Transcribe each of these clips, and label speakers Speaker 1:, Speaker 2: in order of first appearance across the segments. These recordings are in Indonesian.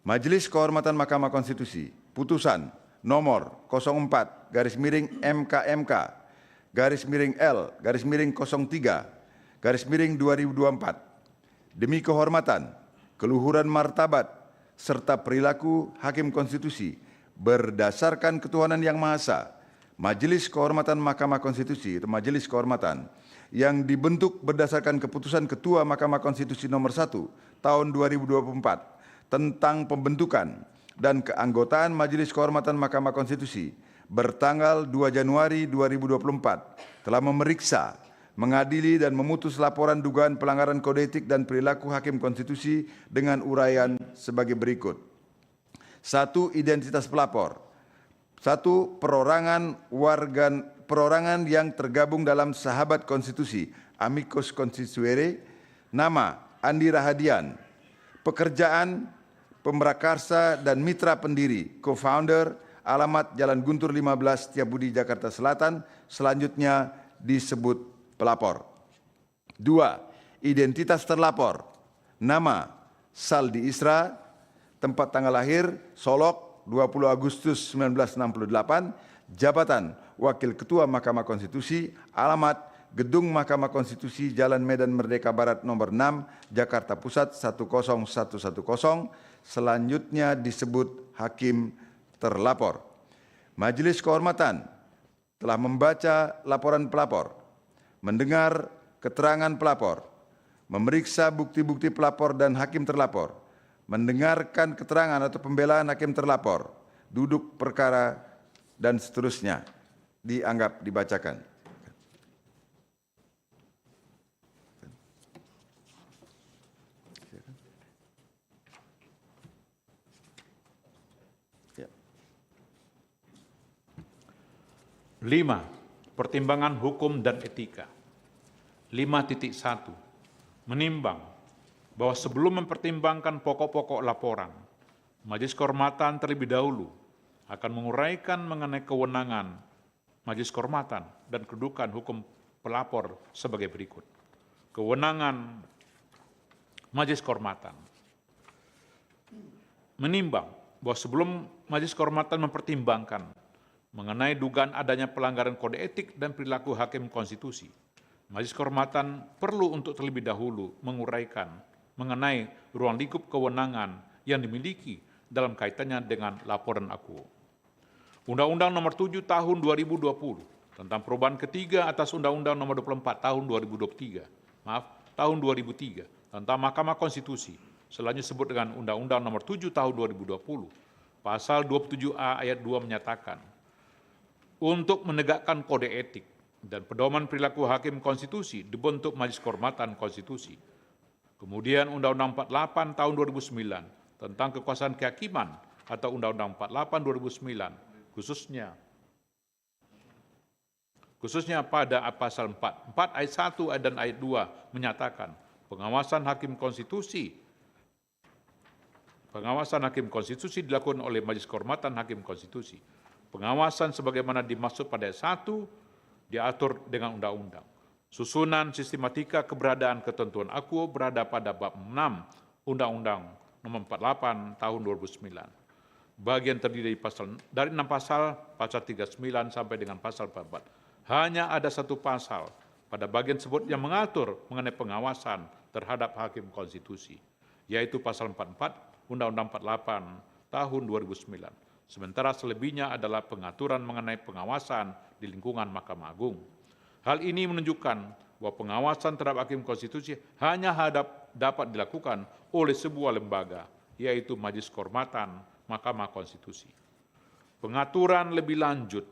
Speaker 1: Majelis Kehormatan Mahkamah Konstitusi, putusan nomor 04-MKMK-L-03-2024. Demi kehormatan, keluhuran martabat, serta perilaku Hakim Konstitusi berdasarkan ketuhanan yang Maha Esa, Majelis Kehormatan Mahkamah Konstitusi atau Majelis Kehormatan yang dibentuk berdasarkan keputusan Ketua Mahkamah Konstitusi nomor 1 tahun 2024 tentang pembentukan dan keanggotaan Majelis Kehormatan Mahkamah Konstitusi bertanggal 2 Januari 2024 telah memeriksa, mengadili dan memutus laporan dugaan pelanggaran kode etik dan perilaku Hakim Konstitusi dengan uraian sebagai berikut. 1. Identitas pelapor. 1. Perorangan yang tergabung dalam Sahabat Konstitusi, Amicus Constituere. Nama, Andi Rahadian. Pekerjaan, pemrakarsa dan mitra pendiri, co-founder, alamat Jalan Guntur 15, Setiabudi, Jakarta Selatan, selanjutnya disebut pelapor. 2. Identitas terlapor. Nama, Saldi Isra. Tempat tanggal lahir, Solok, 20 Agustus 1968. Jabatan, Wakil Ketua Mahkamah Konstitusi. Alamat, Gedung Mahkamah Konstitusi, Jalan Medan Merdeka Barat nomor 6, Jakarta Pusat 10110. Selanjutnya disebut hakim terlapor. Majelis Kehormatan telah membaca laporan pelapor, mendengar keterangan pelapor, memeriksa bukti-bukti pelapor dan hakim terlapor, mendengarkan keterangan atau pembelaan hakim terlapor, duduk perkara, dan seterusnya dianggap dibacakan.
Speaker 2: Lima, pertimbangan hukum dan etika. 5.1, menimbang bahwa sebelum mempertimbangkan pokok-pokok laporan, Majelis Kehormatan terlebih dahulu akan menguraikan mengenai kewenangan Majelis Kehormatan dan kedudukan hukum pelapor sebagai berikut. Kewenangan Majelis Kehormatan menimbang bahwa sebelum Majelis Kehormatan mempertimbangkan mengenai dugaan adanya pelanggaran kode etik dan perilaku Hakim Konstitusi, Majelis Kehormatan perlu untuk terlebih dahulu menguraikan mengenai ruang lingkup kewenangan yang dimiliki dalam kaitannya dengan laporan akuo. Undang-Undang Nomor 7 Tahun 2020 tentang perubahan ketiga atas Undang-Undang Nomor 24 Tahun 2003 tentang Mahkamah Konstitusi, selanjutnya disebut dengan Undang-Undang Nomor 7 Tahun 2020, Pasal 27A ayat 2 menyatakan, untuk menegakkan kode etik dan pedoman perilaku Hakim Konstitusi dibentuk Majelis Kehormatan Konstitusi. Kemudian Undang-Undang 48 Tahun 2009 tentang kekuasaan kehakiman atau Undang-Undang 48 2009 khususnya pada pasal 4 ayat 1 dan ayat 2 menyatakan pengawasan Hakim Konstitusi dilakukan oleh Majelis Kehormatan Hakim Konstitusi. Pengawasan sebagaimana dimaksud pada ayat 1 diatur dengan undang-undang. Susunan sistematika keberadaan ketentuan akuo berada pada bab 6 Undang-Undang Nomor 48 Tahun 2009. Bagian terdiri dari 6 pasal, pasal 39 sampai dengan pasal 44. Hanya ada satu pasal pada bagian tersebut yang mengatur mengenai pengawasan terhadap Hakim Konstitusi, yaitu pasal 44 Undang-Undang 48 Tahun 2009. Sementara selebihnya adalah pengaturan mengenai pengawasan di lingkungan Mahkamah Agung. Hal ini menunjukkan bahwa pengawasan terhadap Hakim Konstitusi hanya dapat dilakukan oleh sebuah lembaga, yaitu Majelis Kehormatan Mahkamah Konstitusi. Pengaturan lebih lanjut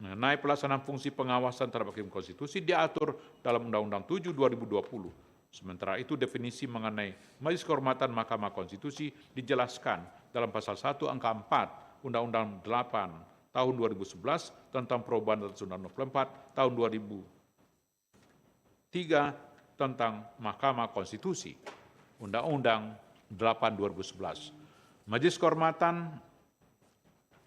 Speaker 2: mengenai pelaksanaan fungsi pengawasan terhadap Hakim Konstitusi diatur dalam Undang-Undang 7 2020. Sementara itu definisi mengenai Majelis Kehormatan Mahkamah Konstitusi dijelaskan dalam pasal 1 angka 4 Undang-Undang 8 Tahun 2011 tentang perubahan atas Undang-Undang 24 Tahun 2003 tentang Mahkamah Konstitusi, Undang-Undang 8 2011. Majelis Kehormatan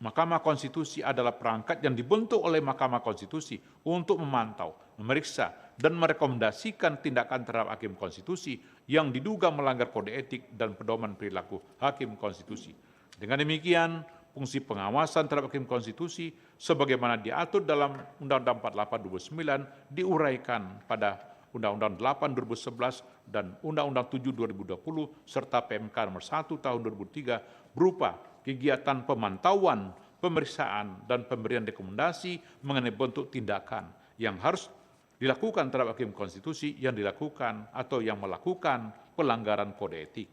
Speaker 2: Mahkamah Konstitusi adalah perangkat yang dibentuk oleh Mahkamah Konstitusi untuk memantau, memeriksa, dan merekomendasikan tindakan terhadap Hakim Konstitusi yang diduga melanggar kode etik dan pedoman perilaku hakim konstitusi. Dengan demikian, fungsi pengawasan terhadap hakim konstitusi sebagaimana diatur dalam Undang-Undang 48 2009 diuraikan pada Undang-Undang 8 2011 dan Undang-Undang 7 2020 serta PMK nomor 1 tahun 2003 berupa kegiatan pemantauan, pemeriksaan, dan pemberian rekomendasi mengenai bentuk tindakan yang harus dilakukan terhadap hakim konstitusi yang dilakukan atau yang melakukan pelanggaran kode etik.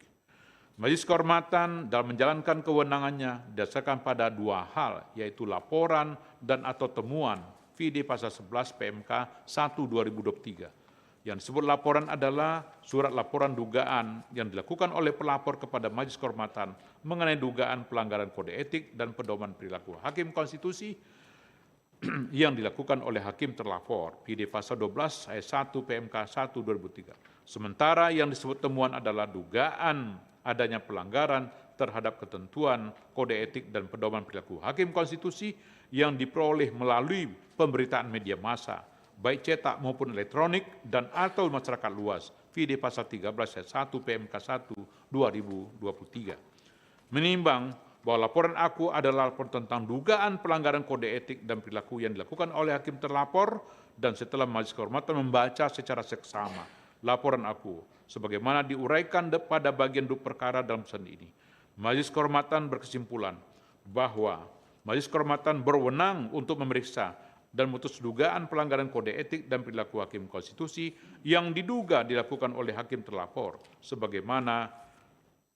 Speaker 2: Majelis Kehormatan dalam menjalankan kewenangannya didasarkan pada dua hal, yaitu laporan dan atau temuan VD pasal 11 PMK 1 2023. Yang disebut laporan adalah surat laporan dugaan yang dilakukan oleh pelapor kepada Majelis Kehormatan mengenai dugaan pelanggaran kode etik dan pedoman perilaku hakim konstitusi yang dilakukan oleh hakim terlapor, PD pasal 12 ayat 1 PMK 1 2003. Sementara yang disebut temuan adalah dugaan adanya pelanggaran terhadap ketentuan kode etik dan pedoman perilaku hakim konstitusi yang diperoleh melalui pemberitaan media massa, baik cetak maupun elektronik dan atau masyarakat luas, PD pasal 13 ayat 1 PMK 1 2023. Menimbang bahwa laporan aku adalah laporan tentang dugaan pelanggaran kode etik dan perilaku yang dilakukan oleh hakim terlapor, dan setelah Majelis Kehormatan membaca secara seksama laporan aku sebagaimana diuraikan pada bagian duduk perkara dalam pesan ini, Majelis Kehormatan berkesimpulan bahwa Majelis Kehormatan berwenang untuk memeriksa dan memutus dugaan pelanggaran kode etik dan perilaku hakim konstitusi yang diduga dilakukan oleh hakim terlapor sebagaimana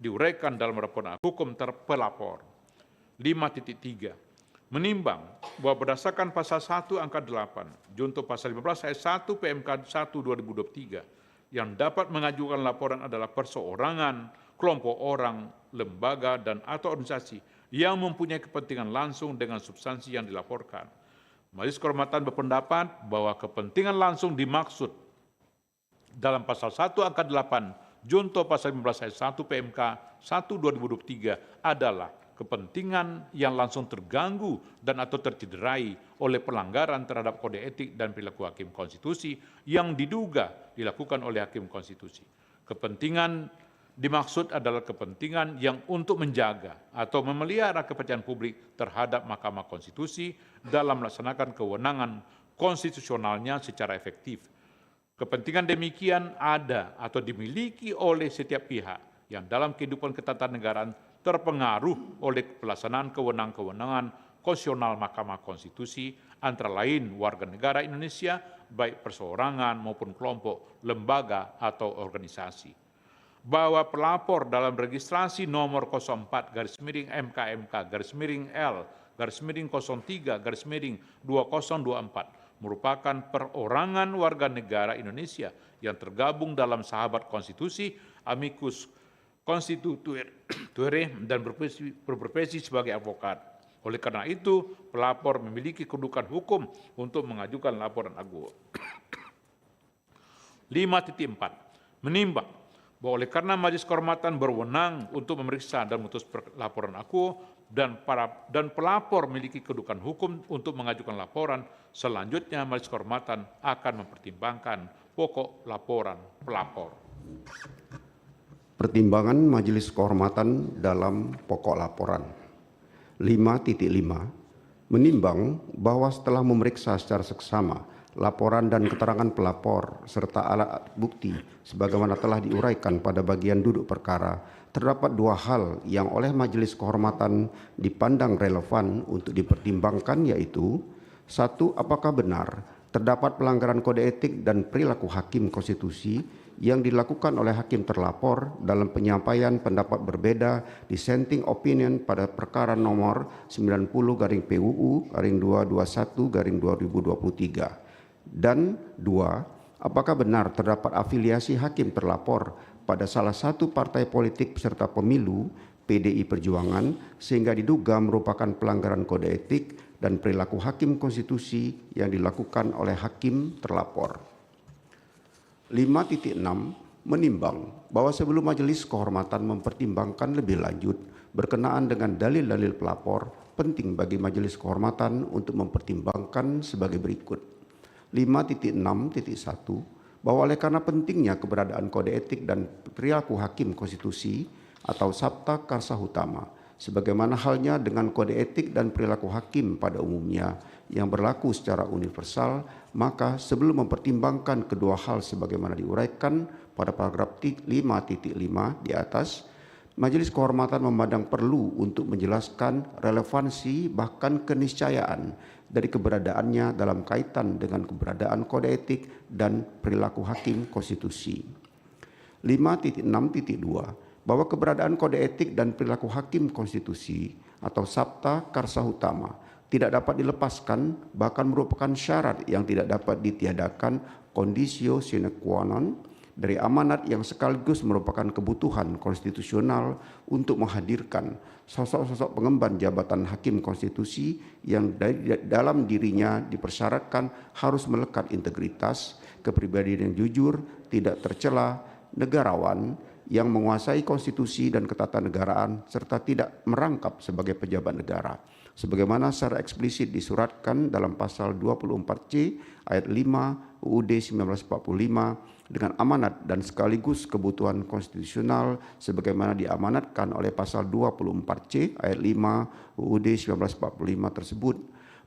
Speaker 2: diuraikan dalam laporan hukum terpelapor. 5.3. Menimbang bahwa berdasarkan pasal 1 angka 8, junto pasal 15 ayat 1 PMK 1 2023, yang dapat mengajukan laporan adalah perseorangan, kelompok orang, lembaga, dan atau organisasi yang mempunyai kepentingan langsung dengan substansi yang dilaporkan. Majelis Kehormatan berpendapat bahwa kepentingan langsung dimaksud dalam pasal 1 angka 8 junto pasal 15 ayat 1 PMK 1 2023 adalah kepentingan yang langsung terganggu dan atau tercederai oleh pelanggaran terhadap kode etik dan perilaku hakim konstitusi yang diduga dilakukan oleh hakim konstitusi. Kepentingan dimaksud adalah kepentingan yang untuk menjaga atau memelihara kepercayaan publik terhadap Mahkamah Konstitusi dalam melaksanakan kewenangan konstitusionalnya secara efektif. Kepentingan demikian ada atau dimiliki oleh setiap pihak yang dalam kehidupan ketatanegaraan terpengaruh oleh pelaksanaan kewenangan-kewenangan konstitusional Mahkamah Konstitusi, antara lain warga negara Indonesia, baik perseorangan maupun kelompok, lembaga, atau organisasi. Bahwa pelapor dalam registrasi nomor 04-MK-L-03-03-2024 merupakan perorangan warga negara Indonesia yang tergabung dalam sahabat konstitusi, amicus constituere, dan berprofesi sebagai advokat. Oleh karena itu, pelapor memiliki kedudukan hukum untuk mengajukan laporan aku. 5.4. Menimbang bahwa oleh karena Majelis Kehormatan berwenang untuk memeriksa dan memutus laporan aku dan pelapor memiliki kedudukan hukum untuk mengajukan laporan, selanjutnya Majelis Kehormatan akan mempertimbangkan pokok laporan pelapor.
Speaker 3: Pertimbangan Majelis Kehormatan dalam pokok laporan. 5.5. Menimbang bahwa setelah memeriksa secara seksama laporan dan keterangan pelapor serta alat bukti sebagaimana telah diuraikan pada bagian duduk perkara, terdapat dua hal yang oleh Majelis Kehormatan dipandang relevan untuk dipertimbangkan, yaitu: 1. Apakah benar terdapat pelanggaran kode etik dan perilaku hakim konstitusi yang dilakukan oleh hakim terlapor dalam penyampaian pendapat berbeda dissenting opinion pada perkara nomor 90/PUU/221/2023. Dan 2. Apakah benar terdapat afiliasi hakim terlapor pada salah satu partai politik peserta pemilu PDI Perjuangan sehingga diduga merupakan pelanggaran kode etik dan perilaku hakim konstitusi yang dilakukan oleh hakim terlapor. 5.6. Menimbang bahwa sebelum Majelis Kehormatan mempertimbangkan lebih lanjut berkenaan dengan dalil-dalil pelapor, penting bagi Majelis Kehormatan untuk mempertimbangkan sebagai berikut. 5.6.1. bahwa oleh karena pentingnya keberadaan kode etik dan perilaku hakim konstitusi atau Sabta Karsa Utama, sebagaimana halnya dengan kode etik dan perilaku hakim pada umumnya yang berlaku secara universal, maka sebelum mempertimbangkan kedua hal sebagaimana diuraikan pada paragraf 5.5 di atas, Majelis Kehormatan memandang perlu untuk menjelaskan relevansi bahkan keniscayaan dari keberadaannya dalam kaitan dengan keberadaan kode etik dan perilaku hakim konstitusi. 5.6.2 bahwa keberadaan kode etik dan perilaku hakim konstitusi atau Sabta Karsa Utama tidak dapat dilepaskan, bahkan merupakan syarat yang tidak dapat ditiadakan conditio sine qua non dari amanat yang sekaligus merupakan kebutuhan konstitusional untuk menghadirkan sosok-sosok pengemban jabatan hakim konstitusi yang dalam dirinya dipersyaratkan harus melekat integritas, kepribadian yang jujur, tidak tercela, negarawan, yang menguasai konstitusi dan ketatanegaraan serta tidak merangkap sebagai pejabat negara, sebagaimana secara eksplisit disuratkan dalam pasal 24C ayat 5 UUD 1945 dengan amanat dan sekaligus kebutuhan konstitusional sebagaimana diamanatkan oleh pasal 24C ayat 5 UUD 1945 tersebut.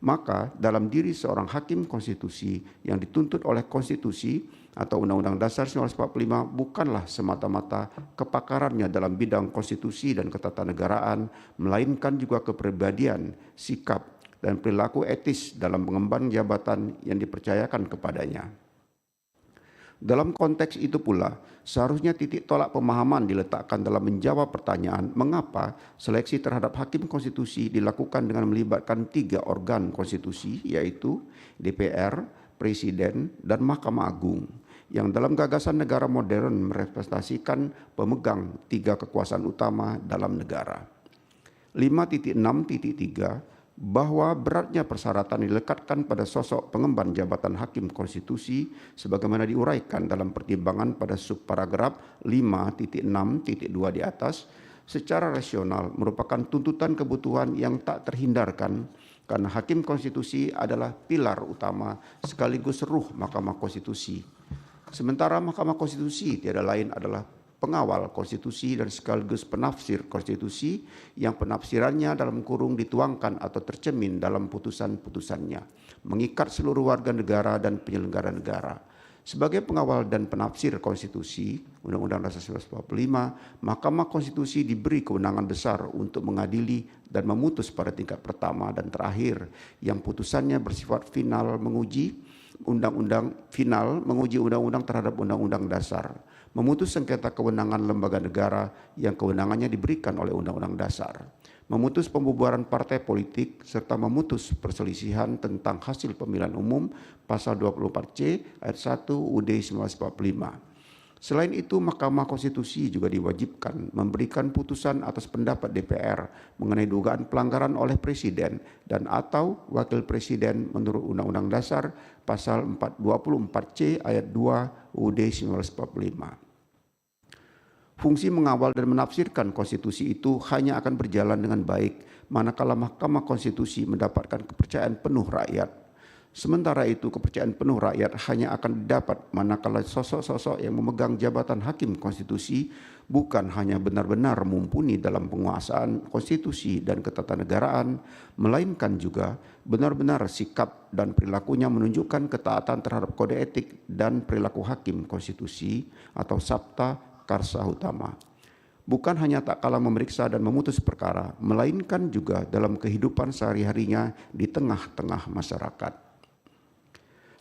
Speaker 3: Maka dalam diri seorang hakim konstitusi yang dituntut oleh konstitusi atau Undang-Undang Dasar 1945 bukanlah semata-mata kepakarannya dalam bidang konstitusi dan ketatanegaraan, melainkan juga kepribadian, sikap, dan perilaku etis dalam mengemban jabatan yang dipercayakan kepadanya. Dalam konteks itu pula, seharusnya titik tolak pemahaman diletakkan dalam menjawab pertanyaan mengapa seleksi terhadap hakim konstitusi dilakukan dengan melibatkan 3 organ konstitusi, yaitu DPR, Presiden, dan Mahkamah Agung, yang dalam gagasan negara modern merepresentasikan pemegang 3 kekuasaan utama dalam negara. 5.6.3 bahwa beratnya persyaratan dilekatkan pada sosok pengemban jabatan hakim konstitusi sebagaimana diuraikan dalam pertimbangan pada subparagraf 5.6.2 di atas secara rasional merupakan tuntutan kebutuhan yang tak terhindarkan karena hakim konstitusi adalah pilar utama sekaligus ruh Mahkamah Konstitusi. Sementara Mahkamah Konstitusi tiada lain adalah pengawal konstitusi dan sekaligus penafsir konstitusi yang penafsirannya dalam kurung dituangkan atau tercemin dalam putusan-putusannya, mengikat seluruh warga negara dan penyelenggara negara. Sebagai pengawal dan penafsir konstitusi, Undang-Undang Dasar 1945, Mahkamah Konstitusi diberi kewenangan besar untuk mengadili dan memutus pada tingkat pertama dan terakhir yang putusannya bersifat final menguji undang-undang terhadap undang-undang dasar, memutus sengketa kewenangan lembaga negara yang kewenangannya diberikan oleh Undang-Undang Dasar, memutus pembubaran partai politik, serta memutus perselisihan tentang hasil pemilihan umum pasal 24C ayat 1 UUD 1945. Selain itu, Mahkamah Konstitusi juga diwajibkan memberikan putusan atas pendapat DPR mengenai dugaan pelanggaran oleh Presiden dan atau Wakil Presiden menurut Undang-Undang Dasar pasal 24C ayat 2 UUD 1945. Fungsi mengawal dan menafsirkan konstitusi itu hanya akan berjalan dengan baik manakala Mahkamah Konstitusi mendapatkan kepercayaan penuh rakyat. Sementara itu, kepercayaan penuh rakyat hanya akan didapat manakala sosok-sosok yang memegang jabatan hakim konstitusi bukan hanya benar-benar mumpuni dalam penguasaan konstitusi dan ketatanegaraan, melainkan juga benar-benar sikap dan perilakunya menunjukkan ketaatan terhadap kode etik dan perilaku hakim konstitusi atau Sabta Karsa Utama. Bukan hanya tak kalah memeriksa dan memutus perkara, melainkan juga dalam kehidupan sehari-harinya di tengah-tengah masyarakat.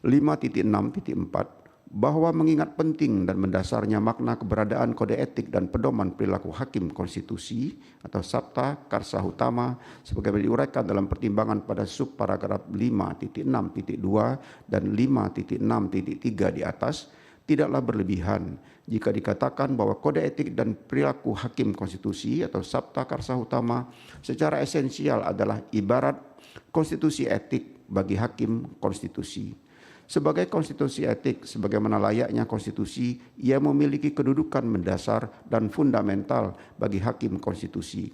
Speaker 3: 5.6.4 bahwa mengingat penting dan mendasarnya makna keberadaan kode etik dan pedoman perilaku hakim konstitusi atau Sabta Karsa Utama sebagaimana diuraikan dalam pertimbangan pada subparagraf 5.6.2 dan 5.6.3 di atas, tidaklah berlebihan jika dikatakan bahwa kode etik dan perilaku hakim konstitusi atau Sabta Karsa Utama secara esensial adalah ibarat konstitusi etik bagi hakim konstitusi. Sebagai konstitusi etik, sebagaimana layaknya konstitusi, ia memiliki kedudukan mendasar dan fundamental bagi hakim konstitusi.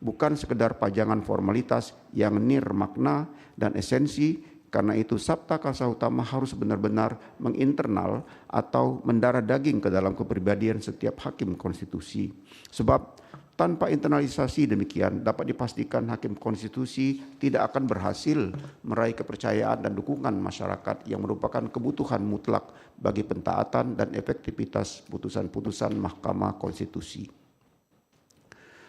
Speaker 3: Bukan sekedar pajangan formalitas yang nirmakna dan esensi Karena itu sabta kuasa utama harus benar-benar menginternal atau mendarah daging ke dalam kepribadian setiap hakim konstitusi. Sebab tanpa internalisasi demikian dapat dipastikan hakim konstitusi tidak akan berhasil meraih kepercayaan dan dukungan masyarakat yang merupakan kebutuhan mutlak bagi pentaatan dan efektivitas putusan-putusan Mahkamah Konstitusi.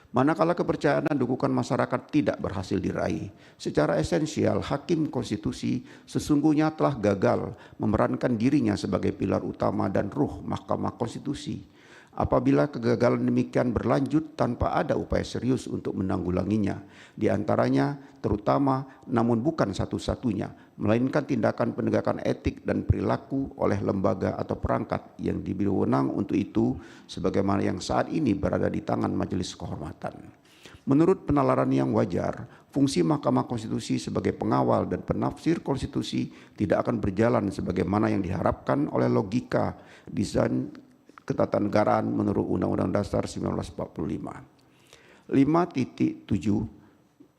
Speaker 3: Manakala kepercayaan dan dukungan masyarakat tidak berhasil diraih, secara esensial hakim konstitusi sesungguhnya telah gagal memerankan dirinya sebagai pilar utama dan ruh Mahkamah Konstitusi. Apabila kegagalan demikian berlanjut tanpa ada upaya serius untuk menanggulanginya, di antaranya terutama namun bukan satu-satunya, melainkan tindakan penegakan etik dan perilaku oleh lembaga atau perangkat yang diberi wewenang untuk itu, sebagaimana yang saat ini berada di tangan Majelis Kehormatan. Menurut penalaran yang wajar, fungsi Mahkamah Konstitusi sebagai pengawal dan penafsir konstitusi tidak akan berjalan sebagaimana yang diharapkan oleh logika desain ketatanegaraan menurut Undang-Undang Dasar 1945. 5.7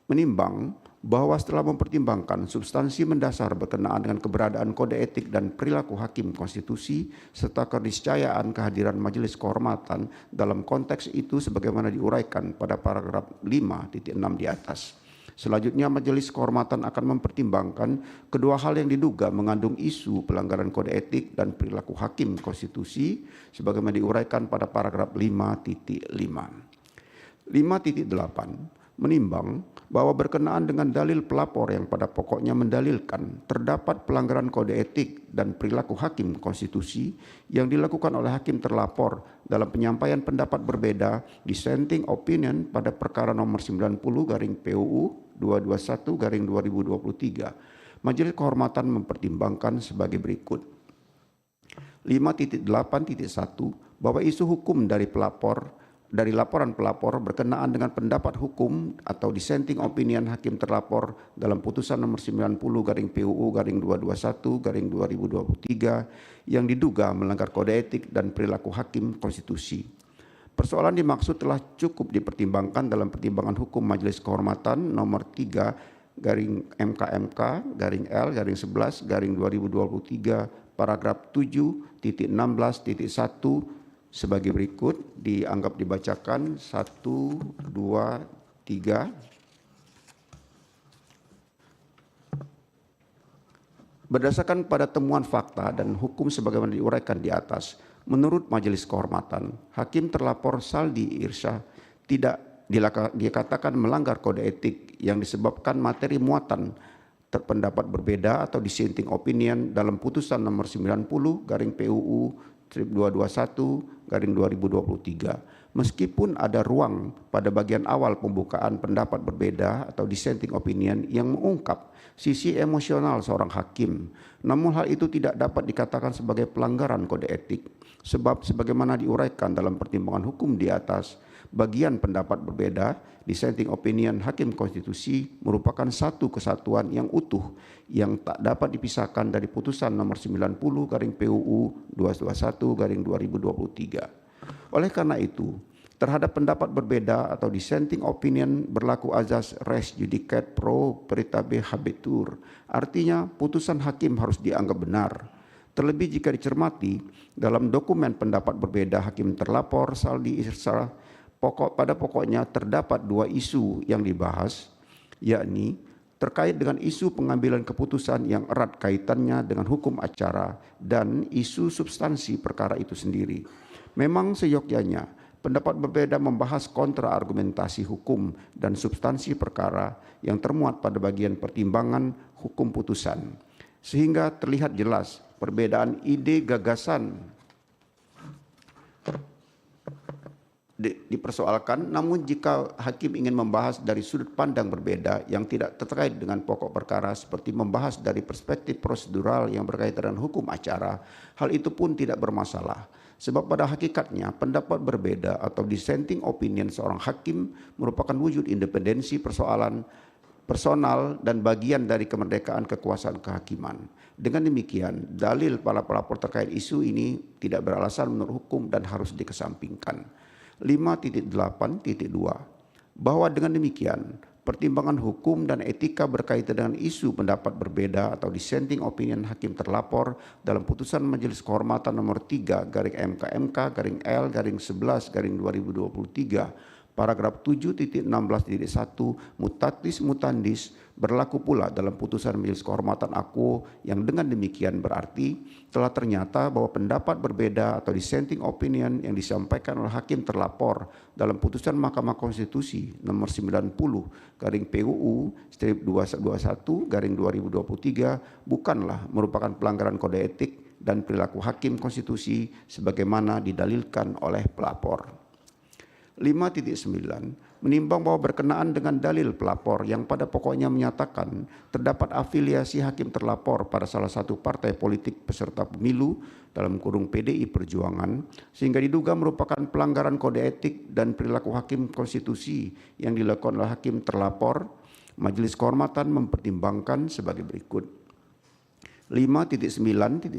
Speaker 3: menimbang bahwa setelah mempertimbangkan substansi mendasar berkenaan dengan keberadaan kode etik dan perilaku hakim konstitusi serta keniscayaan kehadiran Majelis Kehormatan dalam konteks itu sebagaimana diuraikan pada paragraf 5.6 di atas. Selanjutnya Majelis Kehormatan akan mempertimbangkan kedua hal yang diduga mengandung isu pelanggaran kode etik dan perilaku hakim konstitusi sebagaimana diuraikan pada paragraf 5.5. 5.8 menimbang bahwa berkenaan dengan dalil pelapor yang pada pokoknya mendalilkan terdapat pelanggaran kode etik dan perilaku hakim konstitusi yang dilakukan oleh hakim terlapor dalam penyampaian pendapat berbeda dissenting opinion pada perkara nomor 90/PUU 221/2023. Majelis Kehormatan mempertimbangkan sebagai berikut. 5.8.1 bahwa isu hukum dari laporan pelapor berkenaan dengan pendapat hukum atau dissenting opinion hakim terlapor dalam putusan nomor 90/PUU/221/2023 yang diduga melanggar kode etik dan perilaku hakim konstitusi. Persoalan dimaksud telah cukup dipertimbangkan dalam pertimbangan hukum Majelis Kehormatan nomor 3/MKMK/L/11/2023 paragraf 7.16.1 sebagai berikut, dianggap dibacakan 1, 2, 3. Berdasarkan pada temuan fakta dan hukum sebagaimana diuraikan di atas, menurut Majelis Kehormatan, hakim terlapor Saldi Irsyah tidak dikatakan melanggar kode etik yang disebabkan materi muatan terpendapat berbeda atau dissenting opinion dalam putusan nomor 90/PUU 221/2023. Meskipun ada ruang pada bagian awal pembukaan pendapat berbeda atau dissenting opinion yang mengungkap sisi emosional seorang hakim, namun hal itu tidak dapat dikatakan sebagai pelanggaran kode etik. Sebab sebagaimana diuraikan dalam pertimbangan hukum di atas, bagian pendapat berbeda, dissenting opinion hakim konstitusi merupakan satu kesatuan yang utuh yang tak dapat dipisahkan dari putusan nomor 90/PUU 221/2023. Oleh karena itu, terhadap pendapat berbeda atau dissenting opinion berlaku azas res judicata pro paritatis habetur. Artinya putusan hakim harus dianggap benar. Terlebih jika dicermati dalam dokumen pendapat berbeda hakim terlapor Saldi Irsyah, pada pokoknya terdapat dua isu yang dibahas, yakni terkait dengan isu pengambilan keputusan yang erat kaitannya dengan hukum acara dan isu substansi perkara itu sendiri. Memang seyogyanya pendapat berbeda membahas kontra argumentasi hukum dan substansi perkara yang termuat pada bagian pertimbangan hukum putusan, sehingga terlihat jelas perbedaan ide gagasan dipersoalkan. Namun jika hakim ingin membahas dari sudut pandang berbeda yang tidak terkait dengan pokok perkara seperti membahas dari perspektif prosedural yang berkaitan dengan hukum acara, hal itu pun tidak bermasalah. Sebab pada hakikatnya pendapat berbeda atau dissenting opinion seorang hakim merupakan wujud independensi persoalan personal dan bagian dari kemerdekaan kekuasaan kehakiman. Dengan demikian, dalil para pelapor terkait isu ini tidak beralasan menurut hukum dan harus dikesampingkan. 5.8.2 bahwa dengan demikian pertimbangan hukum dan etika berkaitan dengan isu pendapat berbeda atau dissenting opinion hakim terlapor dalam putusan Majelis Kehormatan nomor 3/MK/11/2023 paragraf 7.16.1 mutatis mutandis berlaku pula dalam putusan Majelis Kehormatan Akuo yang dengan demikian berarti telah ternyata bahwa pendapat berbeda atau dissenting opinion yang disampaikan oleh hakim terlapor dalam putusan Mahkamah Konstitusi nomor 90/PUU/21/2023 bukanlah merupakan pelanggaran kode etik dan perilaku hakim konstitusi sebagaimana didalilkan oleh pelapor. 5.9 menimbang bahwa berkenaan dengan dalil pelapor yang pada pokoknya menyatakan terdapat afiliasi hakim terlapor pada salah satu partai politik peserta pemilu dalam kurung PDI Perjuangan sehingga diduga merupakan pelanggaran kode etik dan perilaku hakim konstitusi yang dilakukan oleh hakim terlapor, Majelis Kehormatan mempertimbangkan sebagai berikut. 5.9.1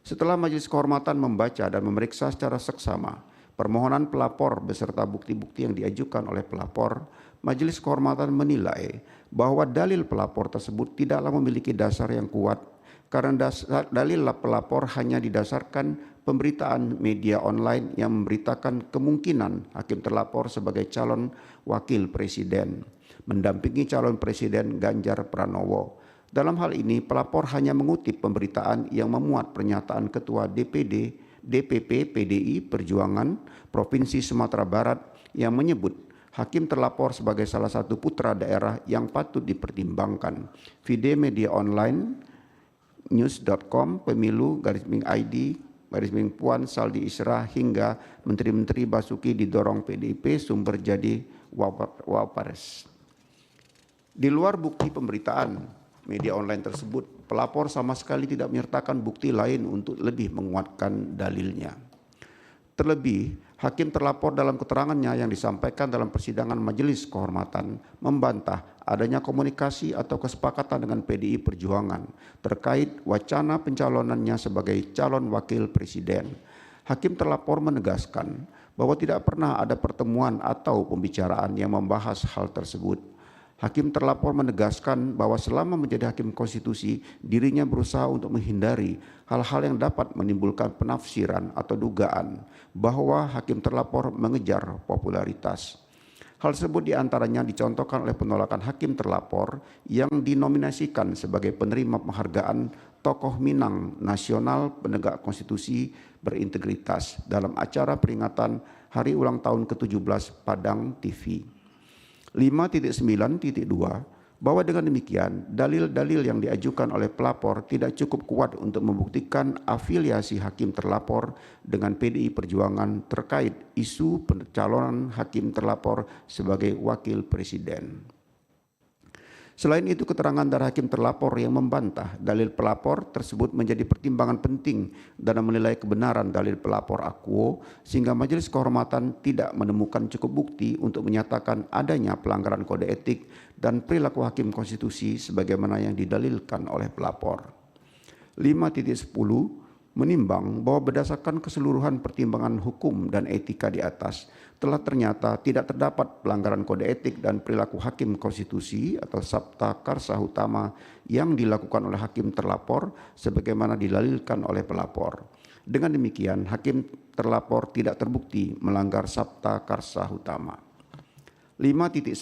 Speaker 3: setelah Majelis Kehormatan membaca dan memeriksa secara seksama permohonan pelapor beserta bukti-bukti yang diajukan oleh pelapor, Majelis Kehormatan menilai bahwa dalil pelapor tersebut tidaklah memiliki dasar yang kuat karena dalil pelapor hanya didasarkan pemberitaan media online yang memberitakan kemungkinan hakim terlapor sebagai calon wakil presiden, mendampingi calon presiden Ganjar Pranowo. Dalam hal ini, pelapor hanya mengutip pemberitaan yang memuat pernyataan Ketua DPP PDI Perjuangan Provinsi Sumatera Barat yang menyebut hakim terlapor sebagai salah satu putra daerah yang patut dipertimbangkan. Vide media online news.com pemilu_ID_Puan Saldi Isra hingga Menteri-Menteri Basuki didorong PDIP sumber jadi Wapres. Di luar bukti pemberitaan media online tersebut, pelapor sama sekali tidak menyertakan bukti lain untuk lebih menguatkan dalilnya. Terlebih, hakim terlapor dalam keterangannya yang disampaikan dalam persidangan Majelis Kehormatan membantah adanya komunikasi atau kesepakatan dengan PDI Perjuangan terkait wacana pencalonannya sebagai calon wakil presiden. Hakim terlapor menegaskan bahwa tidak pernah ada pertemuan atau pembicaraan yang membahas hal tersebut. Hakim terlapor menegaskan bahwa selama menjadi hakim konstitusi, dirinya berusaha untuk menghindari hal-hal yang dapat menimbulkan penafsiran atau dugaan bahwa hakim terlapor mengejar popularitas. Hal tersebut diantaranya dicontohkan oleh penolakan hakim terlapor yang dinominasikan sebagai penerima penghargaan Tokoh Minang Nasional Penegak Konstitusi Berintegritas dalam acara peringatan Hari Ulang Tahun ke-17 Padang TV. 5.9.2 bahwa dengan demikian dalil-dalil yang diajukan oleh pelapor tidak cukup kuat untuk membuktikan afiliasi hakim terlapor dengan PDI Perjuangan terkait isu pencalonan hakim terlapor sebagai wakil presiden. Selain itu, keterangan dari hakim terlapor yang membantah dalil pelapor tersebut menjadi pertimbangan penting dalam menilai kebenaran dalil pelapor Akuo, sehingga Majelis Kehormatan tidak menemukan cukup bukti untuk menyatakan adanya pelanggaran kode etik dan perilaku hakim konstitusi sebagaimana yang didalilkan oleh pelapor. 5.10 menimbang bahwa berdasarkan keseluruhan pertimbangan hukum dan etika di atas, telah ternyata tidak terdapat pelanggaran kode etik dan perilaku hakim konstitusi atau sabta karsa utama yang dilakukan oleh hakim terlapor sebagaimana dilalilkan oleh pelapor. Dengan demikian, hakim terlapor tidak terbukti melanggar sabta karsa utama. 5.11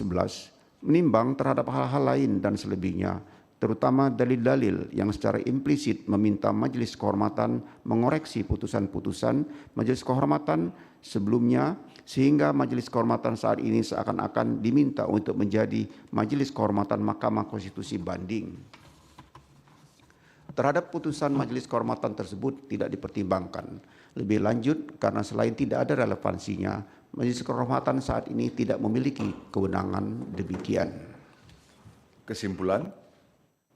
Speaker 3: menimbang terhadap hal-hal lain dan selebihnya, terutama dalil-dalil yang secara implisit meminta Majelis Kehormatan mengoreksi putusan-putusan Majelis Kehormatan sebelumnya, sehingga Majelis Kehormatan saat ini seakan-akan diminta untuk menjadi Majelis Kehormatan Mahkamah Konstitusi banding. Terhadap putusan Majelis Kehormatan tersebut tidak dipertimbangkan. Lebih lanjut, karena selain tidak ada relevansinya, Majelis Kehormatan saat ini tidak memiliki kewenangan demikian.
Speaker 1: Kesimpulan,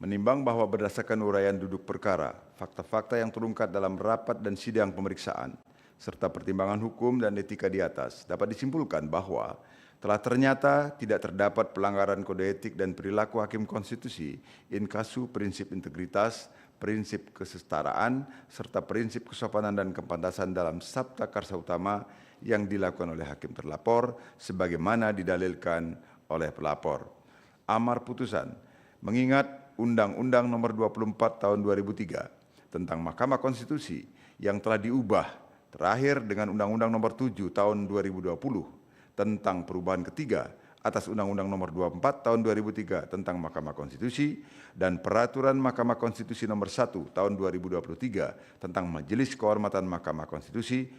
Speaker 1: menimbang bahwa berdasarkan uraian duduk perkara, fakta-fakta yang terungkap dalam rapat dan sidang pemeriksaan, serta pertimbangan hukum dan etika di atas, dapat disimpulkan bahwa telah ternyata tidak terdapat pelanggaran kode etik dan perilaku hakim konstitusi in casu prinsip integritas, prinsip kesetaraan, serta prinsip kesopanan dan kepantasan dalam sabta karsa utama yang dilakukan oleh hakim terlapor sebagaimana didalilkan oleh pelapor. Amar putusan mengingat Undang-Undang Nomor 24 Tahun 2003 tentang Mahkamah Konstitusi yang telah diubah terakhir dengan Undang-Undang Nomor 7 Tahun 2020 tentang perubahan ketiga atas Undang-Undang Nomor 24 Tahun 2003 tentang Mahkamah Konstitusi dan Peraturan Mahkamah Konstitusi Nomor 1 Tahun 2023 tentang Majelis Kehormatan Mahkamah Konstitusi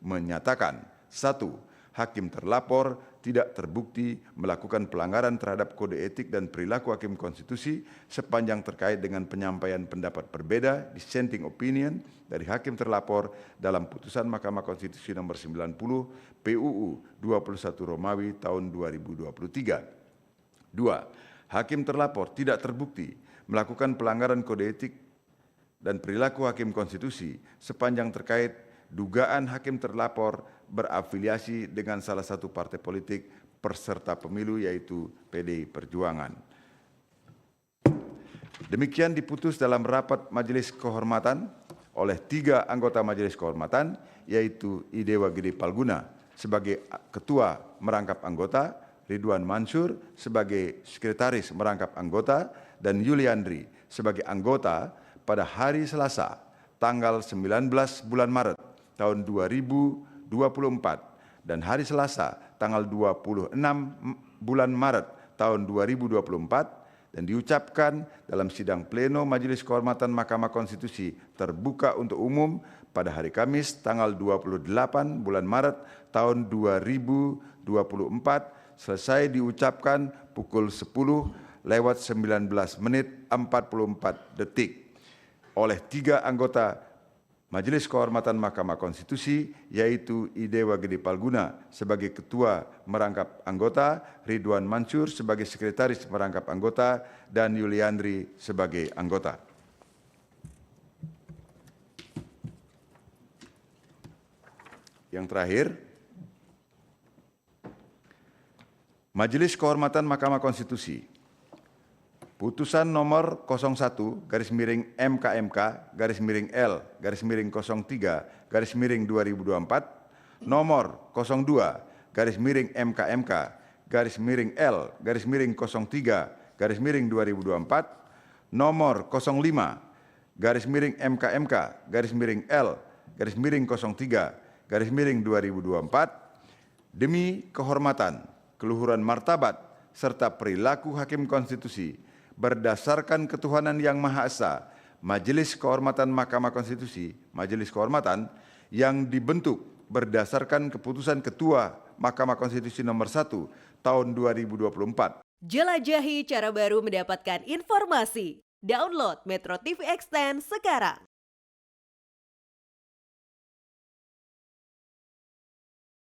Speaker 1: menyatakan 1. Hakim terlapor tidak terbukti melakukan pelanggaran terhadap kode etik dan perilaku hakim konstitusi sepanjang terkait dengan penyampaian pendapat berbeda dissenting opinion dari hakim terlapor dalam putusan Mahkamah Konstitusi nomor 90 PUU 21 Romawi tahun 2023. 2. Hakim terlapor tidak terbukti melakukan pelanggaran kode etik dan perilaku hakim konstitusi sepanjang terkait dugaan hakim terlapor berafiliasi dengan salah satu partai politik peserta pemilu yaitu PDI Perjuangan. Demikian diputus dalam rapat Majelis Kehormatan oleh 3 anggota Majelis Kehormatan yaitu Idewa Gede Palguna sebagai Ketua Merangkap Anggota, Ridwan Mansur sebagai Sekretaris Merangkap Anggota, dan Yuliandri sebagai anggota pada hari Selasa tanggal 19 bulan Maret tahun 2024 dan hari Selasa tanggal 26 bulan Maret tahun 2024 dan diucapkan dalam sidang pleno Majelis Kehormatan Mahkamah Konstitusi terbuka untuk umum pada hari Kamis tanggal 28 bulan Maret tahun 2024 selesai diucapkan pukul 10:19 menit 44 detik oleh 3 anggota Majelis Kehormatan Mahkamah Konstitusi yaitu Idewa Gede Palguna sebagai Ketua Merangkap Anggota, Ridwan Mansur sebagai Sekretaris Merangkap Anggota, dan Yuliandri sebagai anggota. Yang terakhir, Majelis Kehormatan Mahkamah Konstitusi Putusan nomor 01-L-M-K-M-K-03-2024, nomor 02-MK-M-K-L-03-2024, nomor 05-MK-M-K-L-03-2024, demi kehormatan, keluhuran martabat, serta perilaku hakim konstitusi, berdasarkan ketuhanan yang Maha Esa, Majelis Kehormatan Mahkamah Konstitusi, Majelis Kehormatan yang dibentuk berdasarkan keputusan Ketua Mahkamah Konstitusi nomor 1 tahun 2024.
Speaker 4: Jelajahi cara baru mendapatkan informasi. Download Metro TV Extend sekarang.